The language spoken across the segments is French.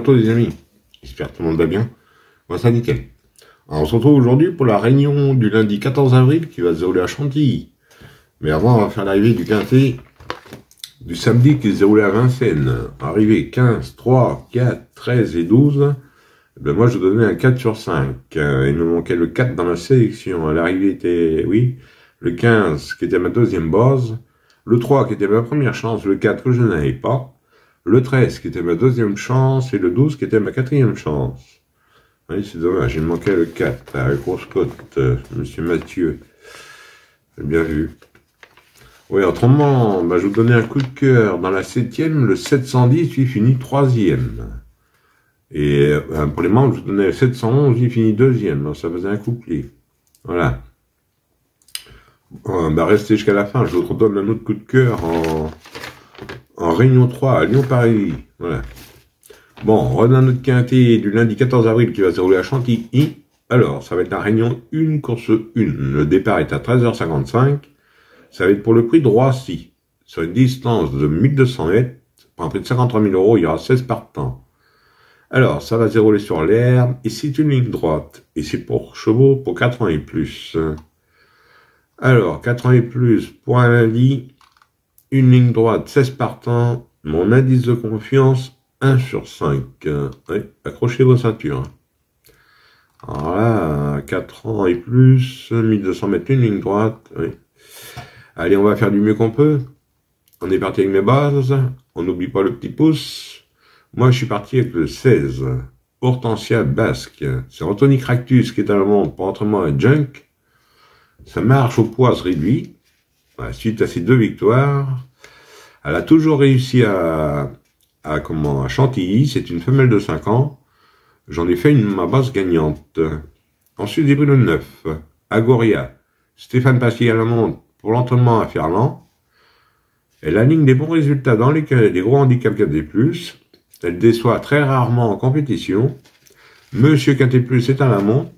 bientôt les amis. J'espère que tout le monde va bien. Moi ça nickel. Alors on se retrouve aujourd'hui pour la réunion du lundi 14 avril qui va se dérouler à Chantilly. Mais avant on va faire l'arrivée du quintet du samedi qui se déroulait à Vincennes. Arrivée 15, 3, 4, 13 et 12. Ben moi je donnais un 4 sur 5. Il me manquait le 4 dans la sélection. L'arrivée était, oui, le 15 qui était ma deuxième base. Le 3 qui était ma première chance. Le 4 que je n'avais pas. Le 13 qui était ma deuxième chance et le 12 qui était ma quatrième chance. Oui, c'est dommage, il me manquait le 4, la grosse cote, monsieur Mathieu. J'ai bien vu. Oui, autrement, je vous donnais un coup de cœur dans la 7e, le 710, il finit 3e. Et pour les membres, je vous donnais le 711, il finit 2e, donc ça faisait un couplet. Voilà. Restez jusqu'à la fin, je vous redonne un autre coup de cœur en Réunion 3 à Lyon-Paris. Voilà. Bon, on redonne notre quintet du lundi 14 avril qui va se dérouler à Chantilly. Alors, ça va être la Réunion 1, course 1. Le départ est à 13h55. Ça va être pour le prix de Roissy. Sur une distance de 1200 mètres, pour un prix de 53 000 €, il y aura 16 partants. Alors, ça va se dérouler sur l'herbe, et c'est une ligne droite. Et c'est pour chevaux pour 4 ans et plus. Alors, 4 ans et plus, pour un lundi, une ligne droite, 16 partants. Mon indice de confiance, 1 sur 5. Oui, accrochez vos ceintures. Alors là, 4 ans et plus, 1200 mètres, une ligne droite. Oui. Allez, on va faire du mieux qu'on peut. On est parti avec mes bases. On n'oublie pas le petit pouce. Moi, je suis parti avec le 16. Hortensia Basque. C'est Anthony Cractus qui est à la montre pour entraînement à Junk. Ça marche au poids réduit. Suite à ces 2 victoires. Elle a toujours réussi à Chantilly, c'est une femelle de 5 ans. J'en ai fait ma base gagnante. Ensuite, j'ai pris le 9, Agoria. Stéphane Passier à la montre pour l'entraînement à Ferland. Elle aligne des bons résultats dans les gros handicaps 4D+. Elle déçoit très rarement en compétition. Monsieur Quintet Plus est à la montre.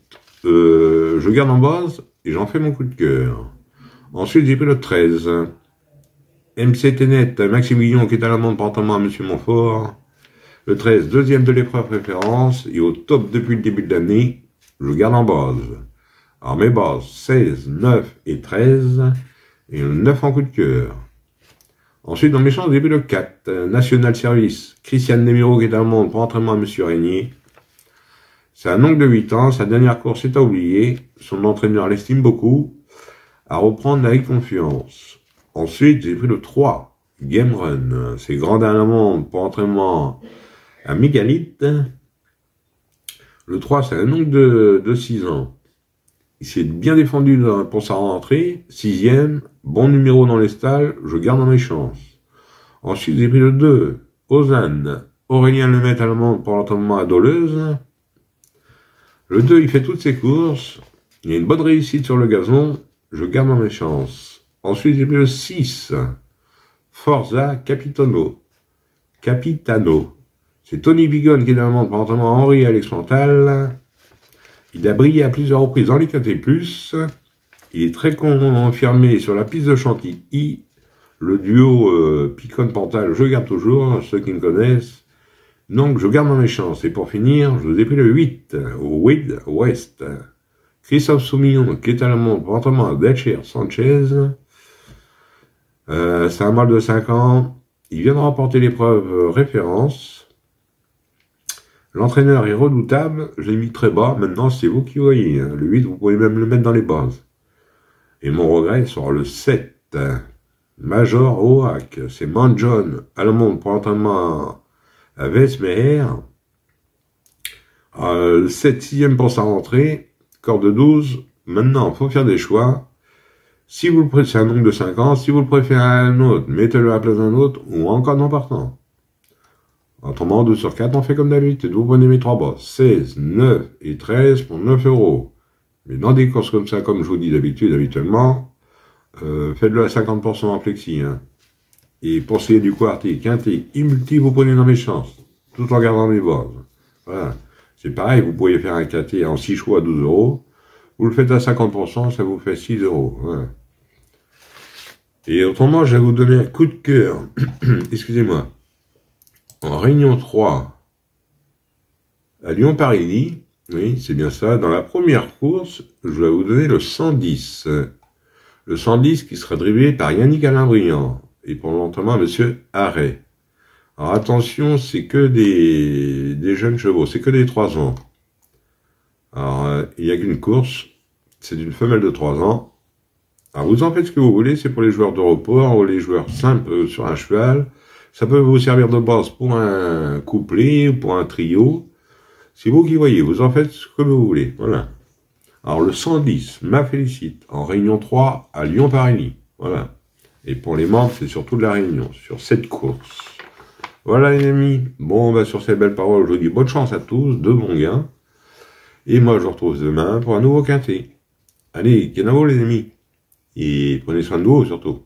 Je garde en base et j'en fais mon coup de cœur. Ensuite, j'ai pris le 13. MC Ténet, Maximilien qui est à la montre pour entraînement à Monsieur Montfort. Le 13, deuxième de l'épreuve référence, et au top depuis le début de l'année, je garde en base. Alors mes bases, 16, 9 et 13, et le 9 en coup de cœur. Ensuite, dans mes chances, j'ai pris le 4, National Service, Christiane Nemiro qui est à la montre pour entraînement à Monsieur Régnier. C'est un oncle de 8 ans, sa dernière course est à oublier, son entraîneur l'estime beaucoup, à reprendre avec confiance. Ensuite, j'ai pris le 3, Game Run. C'est Grandin à la montre pour entraînement à Mégalith. Le 3, c'est un oncle de 6 ans. Il s'est bien défendu pour sa rentrée. 6e, bon numéro dans les stalles, je garde dans mes chances. Ensuite, j'ai pris le 2, Ozane. Aurélien Lemaitre à la montre pour l'entraînement à Doleuse. Le 2, il fait toutes ses courses. Il a une bonne réussite sur le gazon, je garde dans mes chances. Ensuite, j'ai pris le 6, Forza Capitano. C'est Tony Bigon qui est dans le monde pour l'entraînement à Henri Alex Mental. Il a brillé à plusieurs reprises dans les Quintet Plus. Il est très confirmé sur la piste de Chantilly. Le duo Picon-Pantal, je garde toujours, ceux qui me connaissent. Donc, je garde dans mes chances. Et pour finir, je vous ai pris le 8, Wade West. Christophe Soumillon qui est à la montre pour l'entraînement à Dacher Sanchez. C'est un mâle de 5 ans. Il vient de remporter l'épreuve référence. L'entraîneur est redoutable. Je l'ai mis très bas. Maintenant, c'est vous qui voyez. Le 8, vous pouvez même le mettre dans les bases. Et mon regret sera le 7. Major Oak. C'est Manjon à la montre pour l'entraînement à Vesmeher. Le 7, 6e pour sa rentrée. Corde 12. Maintenant, il faut faire des choix. Si vous le préférez, c'est un nombre de 5 ans, si vous le préférez à un autre, mettez-le à la place d'un autre, ou encore non partant. Autrement, 2 sur 4, on fait comme d'habitude. Vous prenez mes 3 bases, 16, 9 et 13 pour 9 €. Mais dans des courses comme ça, comme je vous dis d'habitude, habituellement, faites-le à 50% en flexi. Hein. Et pour ce qui est du quartier, quintet, multi, vous prenez dans mes chances, tout en gardant mes bases. Voilà. C'est pareil, vous pourriez faire un quintet en 6 choix à 12 €. Vous le faites à 50%, ça vous fait 6 €. Voilà. Et autrement, je vais vous donner un coup de cœur. Excusez-moi. En Réunion 3, À Lyon-Paris, oui, c'est bien ça. Dans la première course, je vais vous donner le 110. Le 110 qui sera dribblé par Yannick Alain-Briand. Et pour l'entraînement, monsieur Arrêt. Alors attention, c'est que des jeunes chevaux, c'est que des 3 ans. Alors, il n'y a qu'une course, c'est d'une femelle de 3 ans. Alors vous en faites ce que vous voulez, c'est pour les joueurs de report ou les joueurs simples sur un cheval. Ça peut vous servir de base pour un couplet ou pour un trio. C'est vous qui voyez, vous en faites ce que vous voulez. Voilà. Alors le 110, ma félicite, en Réunion 3 à Lyon-Paris. Voilà. Et pour les membres, c'est surtout de la Réunion, sur cette course. Voilà les amis. Bon, bah, sur ces belles paroles, je vous dis bonne chance à tous, de bons gains. Et moi, je vous retrouve demain pour un nouveau quintet. Allez, canavo les amis. Et prenez soin de vous surtout.